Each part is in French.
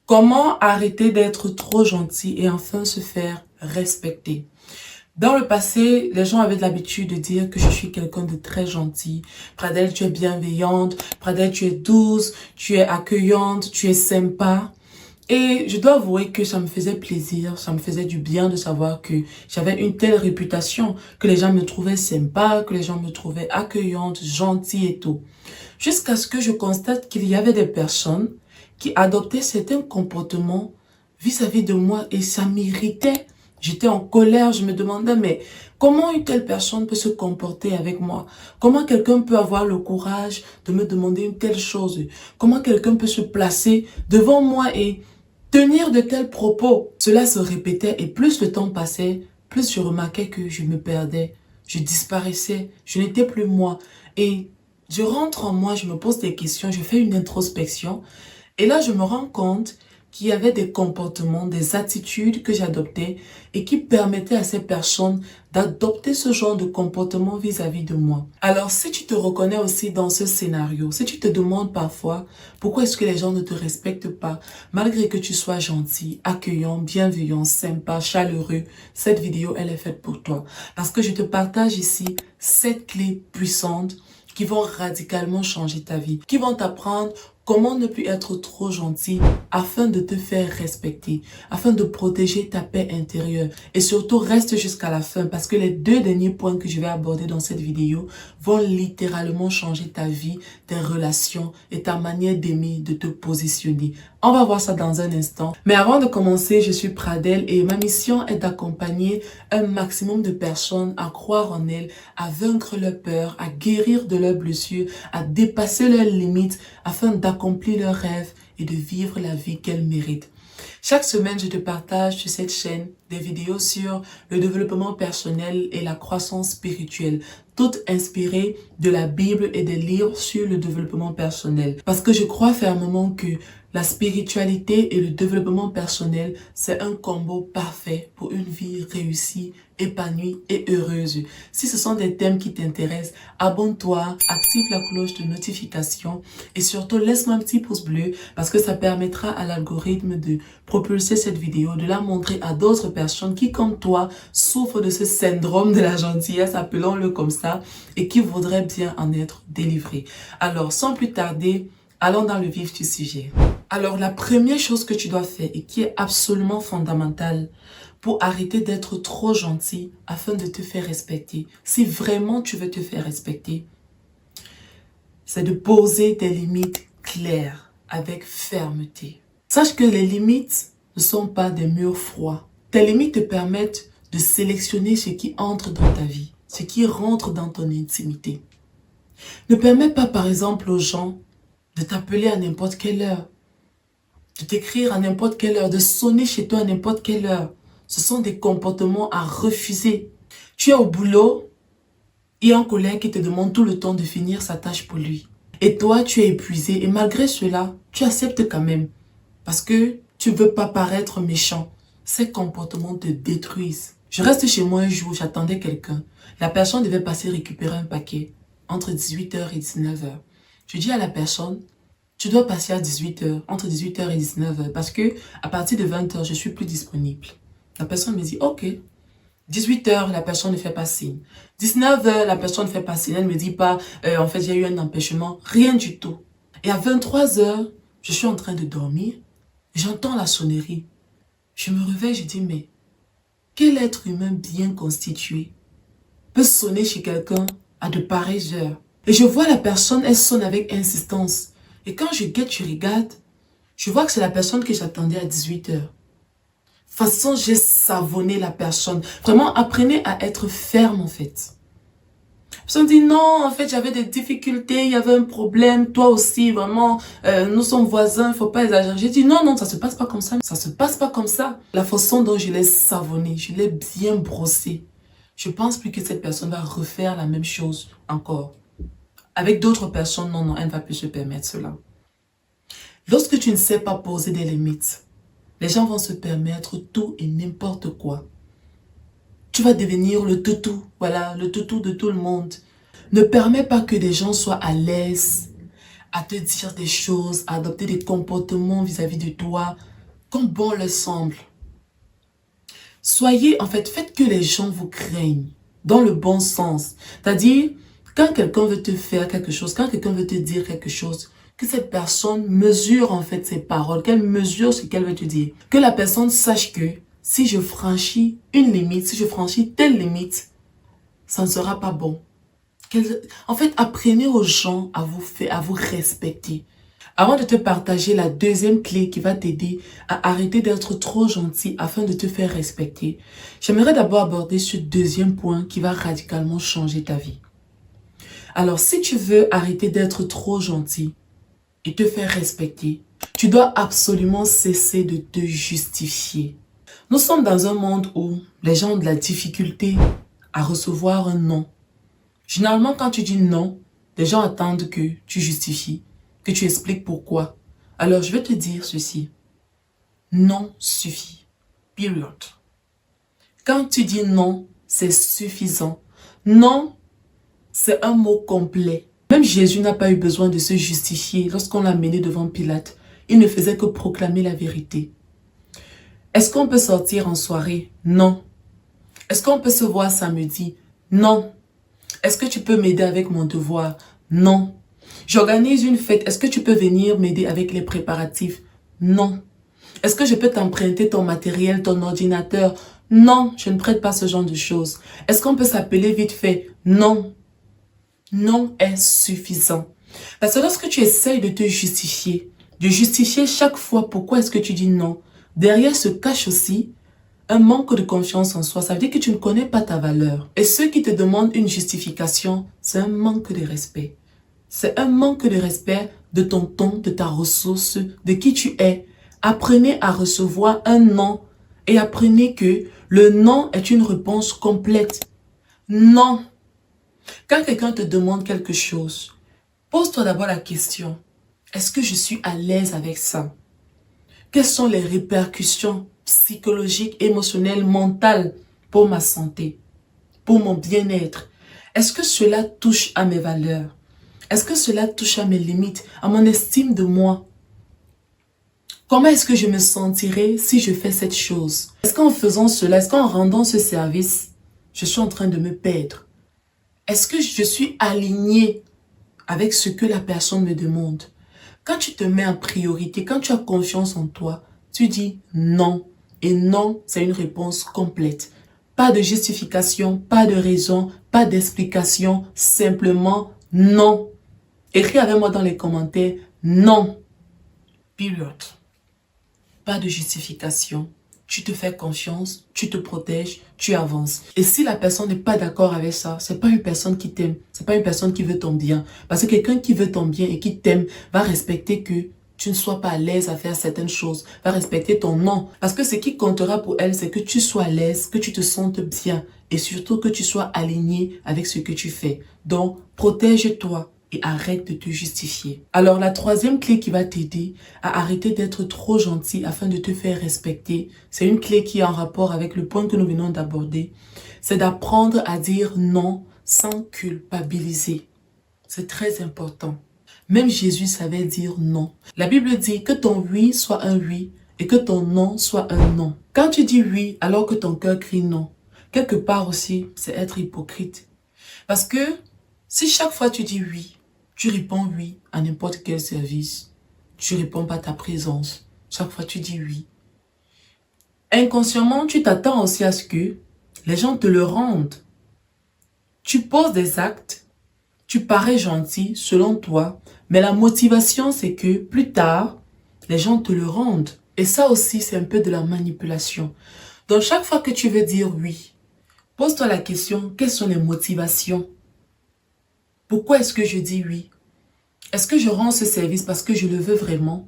Comment arrêter d'être trop gentil et enfin se faire respecter? Dans le passé, les gens avaient l'habitude de dire que je suis quelqu'un de très gentil. Pradelle, tu es bienveillante. Pradelle, tu es douce. Tu es accueillante. Tu es sympa. Et je dois avouer que ça me faisait plaisir, ça me faisait du bien de savoir que j'avais une telle réputation, que les gens me trouvaient sympa, que les gens me trouvaient accueillante, gentille et tout. Jusqu'à ce que je constate qu'il y avait des personnes qui adoptaient certains comportements vis-à-vis de moi et ça m'irritait. J'étais en colère, je me demandais, mais comment une telle personne peut se comporter avec moi? Comment quelqu'un peut avoir le courage de me demander une telle chose? Comment quelqu'un peut se placer devant moi et tenir de tels propos? Cela se répétait et plus le temps passait, plus je remarquais que je me perdais, je disparaissais, je n'étais plus moi. Et je rentre en moi, je me pose des questions, je fais une introspection et là je me rends compte qu'il y avait des comportements, des attitudes que j'adoptais et qui permettaient à ces personnes d'adopter ce genre de comportement vis-à-vis de moi. Alors si tu te reconnais aussi dans ce scénario, si tu te demandes parfois pourquoi est-ce que les gens ne te respectent pas, malgré que tu sois gentil, accueillant, bienveillant, sympa, chaleureux, cette vidéo elle est faite pour toi. Parce que je te partage ici 7 clés puissantes qui vont radicalement changer ta vie, qui vont t'apprendre comment ne plus être trop gentil afin de te faire respecter, afin de protéger ta paix intérieure. Et surtout, reste jusqu'à la fin parce que les 2 derniers points que je vais aborder dans cette vidéo vont littéralement changer ta vie, tes relations et ta manière d'aimer, de te positionner. On va voir ça dans un instant. Mais avant de commencer, je suis Pradelle et ma mission est d'accompagner un maximum de personnes à croire en elles, à vaincre leurs peurs, à guérir de leurs blessures, à dépasser leurs limites afin d'accomplir leurs rêves et de vivre la vie qu'elles méritent. Chaque semaine, je te partage sur cette chaîne des vidéos sur le développement personnel et la croissance spirituelle, toutes inspirées de la Bible et des livres sur le développement personnel. Parce que je crois fermement que la spiritualité et le développement personnel, c'est un combo parfait pour une vie réussie, épanouie et heureuse. Si ce sont des thèmes qui t'intéressent, abonne-toi, active la cloche de notification et surtout laisse-moi un petit pouce bleu parce que ça permettra à l'algorithme de propulser cette vidéo, de la montrer à d'autres personnes qui, comme toi, souffrent de ce syndrome de la gentillesse, appelons-le comme ça, et qui voudraient bien en être délivrés. Alors, sans plus tarder, allons dans le vif du sujet. Alors, la première chose que tu dois faire et qui est absolument fondamentale pour arrêter d'être trop gentil afin de te faire respecter, si vraiment tu veux te faire respecter, c'est de poser des limites claires avec fermeté. Sache que les limites ne sont pas des murs froids. Tes limites te permettent de sélectionner ce qui entre dans ta vie, ce qui rentre dans ton intimité. Ne permets pas par exemple aux gens de t'appeler à n'importe quelle heure, de t'écrire à n'importe quelle heure, de sonner chez toi à n'importe quelle heure. Ce sont des comportements à refuser. Tu es au boulot, il y a un collègue qui te demande tout le temps de finir sa tâche pour lui. Et toi, tu es épuisé et malgré cela, tu acceptes quand même. Parce que tu ne veux pas paraître méchant. Ces comportements te détruisent. Je reste chez moi un jour, j'attendais quelqu'un. La personne devait passer récupérer un paquet entre 18h et 19h. Je dis à la personne, tu dois passer à 18h, entre 18h et 19h, parce que à partir de 20h, je suis plus disponible. La personne me dit, ok. 18h, la personne ne fait pas signe. 19h, la personne ne fait pas signe. Elle ne me dit pas, en fait, j'ai eu un empêchement. Rien du tout. Et à 23h, je suis en train de dormir. J'entends la sonnerie. Je me réveille, je dis, mais quel être humain bien constitué peut sonner chez quelqu'un à de pareilles heures? Et je vois la personne, elle sonne avec insistance. Et quand je guette, je regarde, je vois que c'est la personne que j'attendais à 18h. Façon, j'ai savonné la personne. Vraiment, apprenez à être ferme en fait. La personne dit non, en fait, j'avais des difficultés, il y avait un problème, toi aussi, vraiment, nous sommes voisins, il ne faut pas exagérer. J'ai dit non, non, ça ne se passe pas comme ça. Ça ne se passe pas comme ça. La façon dont je l'ai savonné, je l'ai bien brossé. Je pense plus que cette personne va refaire la même chose encore. Avec d'autres personnes, non, non, elle ne va plus se permettre cela. Lorsque tu ne sais pas poser des limites, les gens vont se permettre tout et n'importe quoi. Tu vas devenir le toutou, voilà, le toutou de tout le monde. Ne permets pas que des gens soient à l'aise à te dire des choses, à adopter des comportements vis-à-vis de toi comme bon leur semble. Soyez, en fait, faites que les gens vous craignent dans le bon sens. C'est-à-dire, quand quelqu'un veut te faire quelque chose, quand quelqu'un veut te dire quelque chose, que cette personne mesure en fait ses paroles, qu'elle mesure ce qu'elle veut te dire. Que la personne sache que si je franchis une limite, si je franchis telle limite, ça ne sera pas bon. En fait, apprenez aux gens à vous respecter. Avant de te partager la deuxième clé qui va t'aider à arrêter d'être trop gentil afin de te faire respecter, j'aimerais d'abord aborder ce deuxième point qui va radicalement changer ta vie. Alors, si tu veux arrêter d'être trop gentil et te faire respecter, tu dois absolument cesser de te justifier. Nous sommes dans un monde où les gens ont de la difficulté à recevoir un non. Généralement, quand tu dis non, les gens attendent que tu justifies, que tu expliques pourquoi. Alors, je vais te dire ceci. Non suffit. Period. Quand tu dis non, c'est suffisant. Non, c'est un mot complet. Même Jésus n'a pas eu besoin de se justifier lorsqu'on l'a mené devant Pilate. Il ne faisait que proclamer la vérité. Est-ce qu'on peut sortir en soirée? Non. Est-ce qu'on peut se voir samedi? Non. Est-ce que tu peux m'aider avec mon devoir? Non. J'organise une fête. Est-ce que tu peux venir m'aider avec les préparatifs? Non. Est-ce que je peux t'emprunter ton matériel, ton ordinateur? Non, je ne prête pas ce genre de choses. Est-ce qu'on peut s'appeler vite fait? Non. Non est suffisant. Parce que lorsque tu essayes de te justifier, de justifier chaque fois pourquoi est-ce que tu dis non, derrière se cache aussi un manque de confiance en soi. Ça veut dire que tu ne connais pas ta valeur. Et ceux qui te demandent une justification, c'est un manque de respect. C'est un manque de respect de ton ton, de ta ressource, de qui tu es. Apprenez à recevoir un non et apprenez que le non est une réponse complète. Non. Quand quelqu'un te demande quelque chose, pose-toi d'abord la question. Est-ce que je suis à l'aise avec ça? Quelles sont les répercussions psychologiques, émotionnelles, mentales pour ma santé, pour mon bien-être? Est-ce que cela touche à mes valeurs? Est-ce que cela touche à mes limites, à mon estime de moi? Comment est-ce que je me sentirai si je fais cette chose? Est-ce qu'en faisant cela, est-ce qu'en rendant ce service, je suis en train de me perdre? Est-ce que je suis aligné avec ce que la personne me demande? Quand tu te mets en priorité, quand tu as confiance en toi, tu dis non. Et non, c'est une réponse complète. Pas de justification, pas de raison, pas d'explication, simplement non. Écris avec moi dans les commentaires, non. Period. Pas de justification. Tu te fais confiance, tu te protèges, tu avances. Et si la personne n'est pas d'accord avec ça, c'est pas une personne qui t'aime, c'est pas une personne qui veut ton bien. Parce que quelqu'un qui veut ton bien et qui t'aime va respecter que tu ne sois pas à l'aise à faire certaines choses, va respecter ton non. Parce que ce qui comptera pour elle, c'est que tu sois à l'aise, que tu te sentes bien et surtout que tu sois aligné avec ce que tu fais. Donc, protège-toi et arrête de te justifier. Alors, la troisième clé qui va t'aider à arrêter d'être trop gentil afin de te faire respecter, c'est une clé qui est en rapport avec le point que nous venons d'aborder. C'est d'apprendre à dire non sans culpabiliser. C'est très important. Même Jésus savait dire non. La Bible dit que ton oui soit un oui et que ton non soit un non. Quand tu dis oui alors que ton cœur crie non, quelque part aussi, c'est être hypocrite. Parce que si chaque fois tu dis oui, tu réponds oui à n'importe quel service, tu réponds pas à ta présence, chaque fois tu dis oui. Inconsciemment, tu t'attends aussi à ce que les gens te le rendent. Tu poses des actes, tu parais gentil selon toi, mais la motivation c'est que plus tard, les gens te le rendent. Et ça aussi, c'est un peu de la manipulation. Donc chaque fois que tu veux dire oui, pose-toi la question, quelles sont les motivations? Pourquoi est-ce que je dis oui? Est-ce que je rends ce service parce que je le veux vraiment?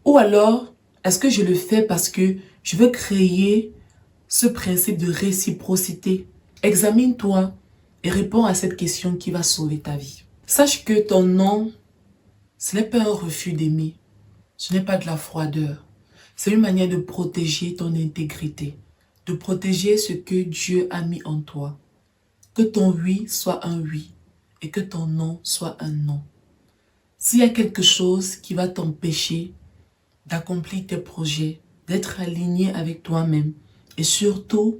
Ou alors, est-ce que je le fais parce que je veux créer ce principe de réciprocité? Examine-toi et réponds à cette question qui va sauver ta vie. Sache que ton non, ce n'est pas un refus d'aimer. Ce n'est pas de la froideur. C'est une manière de protéger ton intégrité. De protéger ce que Dieu a mis en toi. Que ton oui soit un oui et que ton non soit un non. S'il y a quelque chose qui va t'empêcher d'accomplir tes projets, d'être aligné avec toi-même et surtout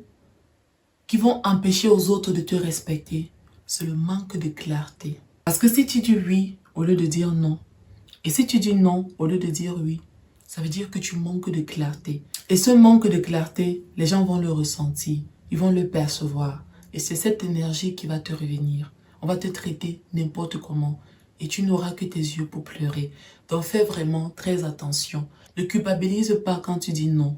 qui vont empêcher aux autres de te respecter, c'est le manque de clarté. Parce que si tu dis oui au lieu de dire non, et si tu dis non au lieu de dire oui, ça veut dire que tu manques de clarté. Et ce manque de clarté, les gens vont le ressentir, ils vont le percevoir. Et c'est cette énergie qui va te revenir. On va te traiter n'importe comment et tu n'auras que tes yeux pour pleurer. Donc fais vraiment très attention. Ne culpabilise pas quand tu dis non.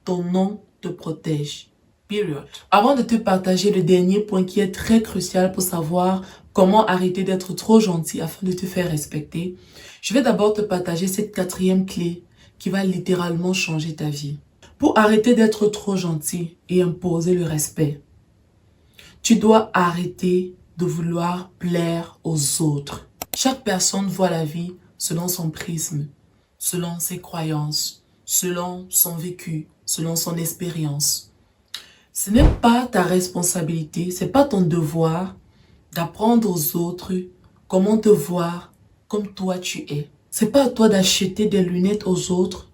Ton non te protège. Period. Avant de te partager le dernier point qui est très crucial pour savoir comment arrêter d'être trop gentil afin de te faire respecter, je vais d'abord te partager cette quatrième clé qui va littéralement changer ta vie. Pour arrêter d'être trop gentil et imposer le respect, tu dois arrêter de vouloir plaire aux autres. Chaque personne voit la vie selon son prisme, selon ses croyances, selon son vécu, selon son expérience. Ce n'est pas ta responsabilité, ce n'est pas ton devoir d'apprendre aux autres comment te voir comme toi tu es. C'est pas à toi d'acheter des lunettes aux autres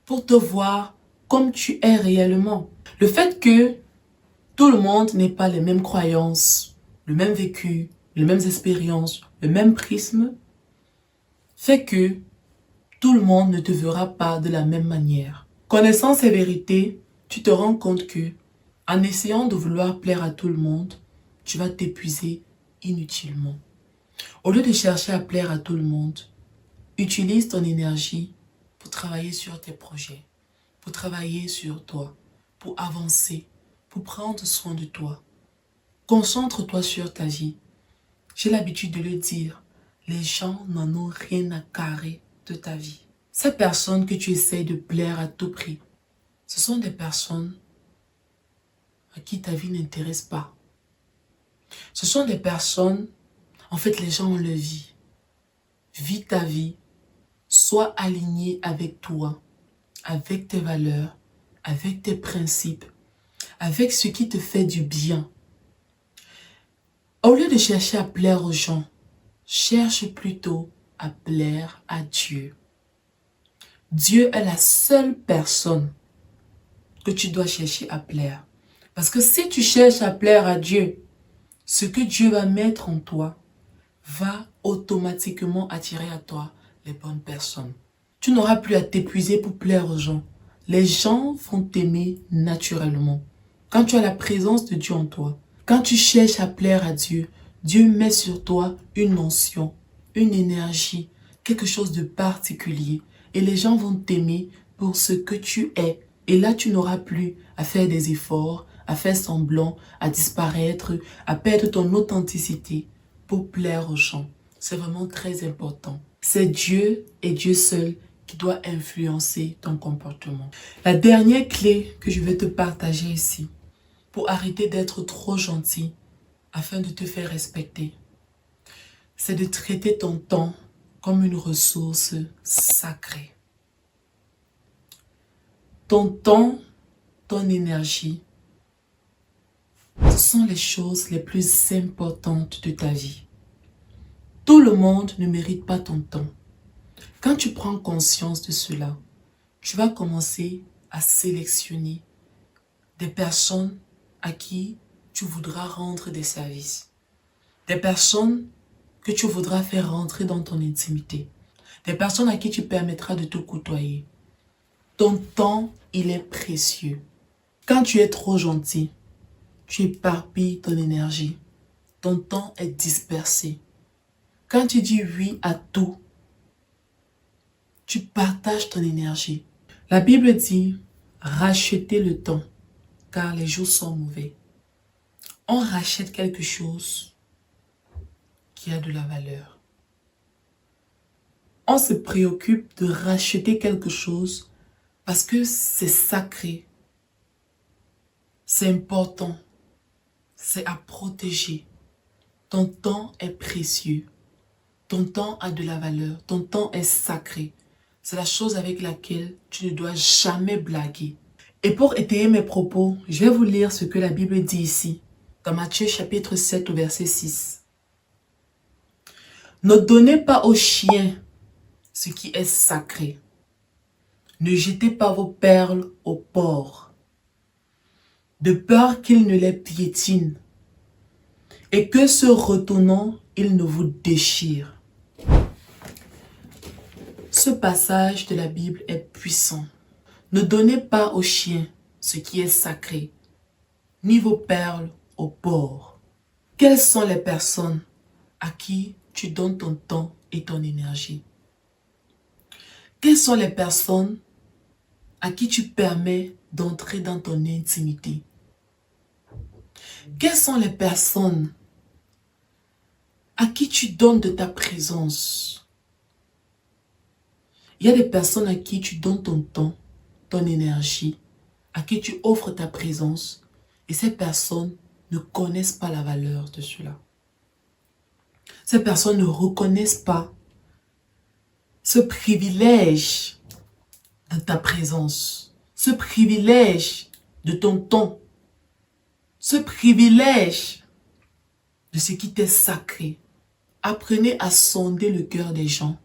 pour te voir comme tu es réellement. Le fait que tout le monde n'ait pas les mêmes croyances, le même vécu, les mêmes expériences, le même prisme, fait que tout le monde ne te verra pas de la même manière. Connaissant ces vérités, tu te rends compte que, en essayant de vouloir plaire à tout le monde, tu vas t'épuiser inutilement. Au lieu de chercher à plaire à tout le monde, utilise ton énergie pour travailler sur tes projets, pour travailler sur toi, pour avancer, pour prendre soin de toi. Concentre-toi sur ta vie. J'ai l'habitude de le dire, les gens n'en ont rien à carrer de ta vie. Ces personnes que tu essayes de plaire à tout prix, ce sont des personnes à qui ta vie n'intéresse pas. Ce sont des personnes, en fait les gens ont leur vie. Vis ta vie. Sois aligné avec toi, avec tes valeurs, avec tes principes, avec ce qui te fait du bien. Au lieu de chercher à plaire aux gens, cherche plutôt à plaire à Dieu. Dieu est la seule personne que tu dois chercher à plaire. Parce que si tu cherches à plaire à Dieu, ce que Dieu va mettre en toi va automatiquement attirer à toi les bonnes personnes. Tu n'auras plus à t'épuiser pour plaire aux gens. Les gens vont t'aimer naturellement. Quand tu as la présence de Dieu en toi, quand tu cherches à plaire à Dieu, Dieu met sur toi une onction, une énergie, quelque chose de particulier. Et les gens vont t'aimer pour ce que tu es. Et là, tu n'auras plus à faire des efforts, à faire semblant, à disparaître, à perdre ton authenticité pour plaire aux gens. C'est vraiment très important. C'est Dieu et Dieu seul qui doit influencer ton comportement. La dernière clé que je vais te partager ici, pour arrêter d'être trop gentil afin de te faire respecter, c'est de traiter ton temps comme une ressource sacrée. Ton temps, ton énergie, ce sont les choses les plus importantes de ta vie. Tout le monde ne mérite pas ton temps. Quand tu prends conscience de cela, tu vas commencer à sélectionner des personnes à qui tu voudras rendre des services. Des personnes que tu voudras faire rentrer dans ton intimité. Des personnes à qui tu permettras de te côtoyer. Ton temps, il est précieux. Quand tu es trop gentil, tu éparpilles ton énergie. Ton temps est dispersé. Quand tu dis oui à tout, tu partages ton énergie. La Bible dit, rachetez le temps, car les jours sont mauvais. On rachète quelque chose qui a de la valeur. On se préoccupe de racheter quelque chose parce que c'est sacré, c'est important, c'est à protéger. Ton temps est précieux, ton temps a de la valeur, ton temps est sacré. C'est la chose avec laquelle tu ne dois jamais blaguer. Et pour étayer mes propos, je vais vous lire ce que la Bible dit ici, dans Matthieu chapitre 7 au verset 6. Ne donnez pas aux chiens ce qui est sacré. Ne jetez pas vos perles au porc, de peur qu'il ne les piétine et que se retournant, il ne vous déchire. Ce passage de la Bible est puissant. Ne donnez pas aux chiens ce qui est sacré, ni vos perles au porc. Quelles sont les personnes à qui tu donnes ton temps et ton énergie? Quelles sont les personnes à qui tu permets d'entrer dans ton intimité? Quelles sont les personnes à qui tu donnes de ta présence? Il y a des personnes à qui tu donnes ton temps, ton énergie, à qui tu offres ta présence, et ces personnes ne connaissent pas la valeur de cela. Ces personnes ne reconnaissent pas ce privilège de ta présence, ce privilège de ton temps, ce privilège de ce qui t'est sacré. Apprenez à sonder le cœur des gens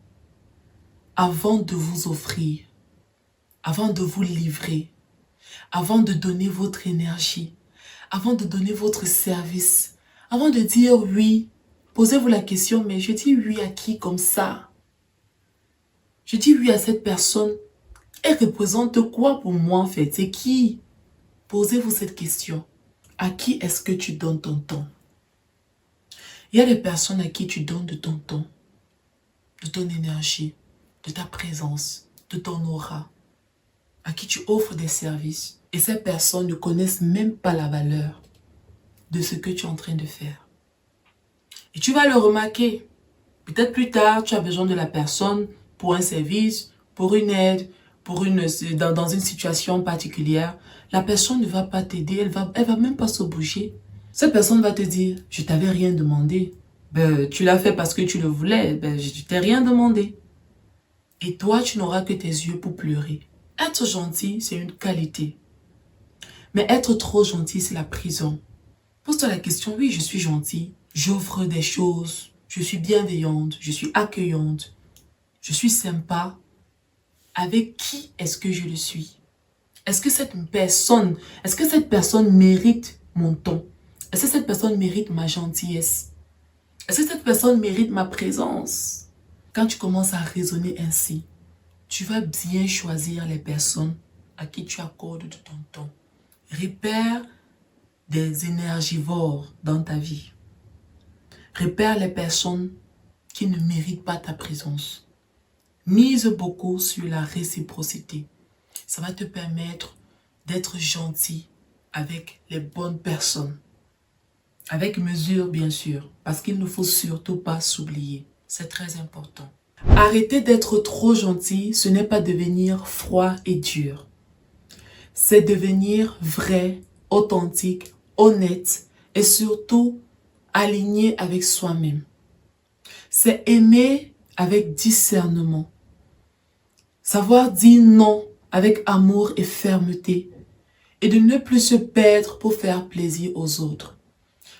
avant de vous offrir, avant de vous livrer, avant de donner votre énergie, avant de donner votre service, avant de dire oui. Posez-vous la question, mais je dis oui à qui comme ça? Je dis oui à cette personne. Elle représente quoi pour moi en fait? C'est qui? Posez-vous cette question. À qui est-ce que tu donnes ton temps? Il y a des personnes à qui tu donnes de ton temps, de ton énergie, de ta présence, de ton aura, à qui tu offres des services. Et ces personnes ne connaissent même pas la valeur de ce que tu es en train de faire. Et tu vas le remarquer. Peut-être plus tard, tu as besoin de la personne pour un service, pour une aide, dans une situation particulière. La personne ne va pas t'aider, elle va même pas se bouger. Cette personne va te dire, je t'avais rien demandé. Ben, tu l'as fait parce que tu le voulais, ben, je t'ai rien demandé. Et toi, tu n'auras que tes yeux pour pleurer. Être gentil, c'est une qualité. Mais être trop gentil, c'est la prison. Pose-toi la question, oui, je suis gentil, j'offre des choses, je suis bienveillante, je suis accueillante, je suis sympa. Avec qui est-ce que je le suis? Est-ce que cette personne mérite mon ton? Est-ce que cette personne mérite ma gentillesse? Est-ce que cette personne mérite ma présence? Quand tu commences à raisonner ainsi, tu vas bien choisir les personnes à qui tu accordes de ton temps. Repère des énergivores dans ta vie. Repère les personnes qui ne méritent pas ta présence. Mise beaucoup sur la réciprocité. Ça va te permettre d'être gentil avec les bonnes personnes. Avec mesure, bien sûr, parce qu'il ne faut surtout pas s'oublier. C'est très important. Arrêter d'être trop gentil, ce n'est pas devenir froid et dur. C'est devenir vrai, authentique, honnête et surtout aligné avec soi-même. C'est aimer avec discernement. Savoir dire non avec amour et fermeté. Et de ne plus se perdre pour faire plaisir aux autres.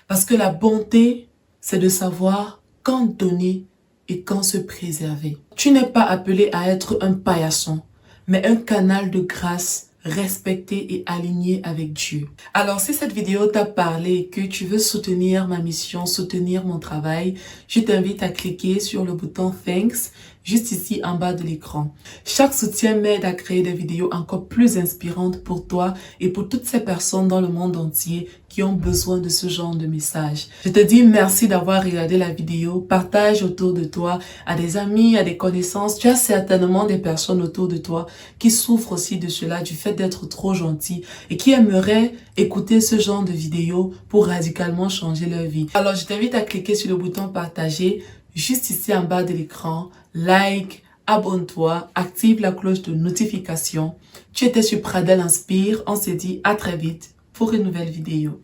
Parce que la bonté, c'est de savoir quand donner et quand se préserver. Tu n'es pas appelé à être un paillasson, mais un canal de grâce respecté et aligné avec Dieu. Alors, si cette vidéo t'a parlé et que tu veux soutenir ma mission, soutenir mon travail, je t'invite à cliquer sur le bouton Thanks, juste ici en bas de l'écran. Chaque soutien m'aide à créer des vidéos encore plus inspirantes pour toi et pour toutes ces personnes dans le monde entier qui ont besoin de ce genre de message. Je te dis merci d'avoir regardé la vidéo, partage autour de toi, à des amis, à des connaissances. Tu as certainement des personnes autour de toi qui souffrent aussi de cela, du fait d'être trop gentil et qui aimeraient écouter ce genre de vidéos pour radicalement changer leur vie. Alors je t'invite à cliquer sur le bouton partager juste ici en bas de l'écran, like, abonne-toi, active la cloche de notification. Tu étais sur Pradelle Inspire, on se dit à très vite pour une nouvelle vidéo.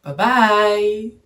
Bye bye!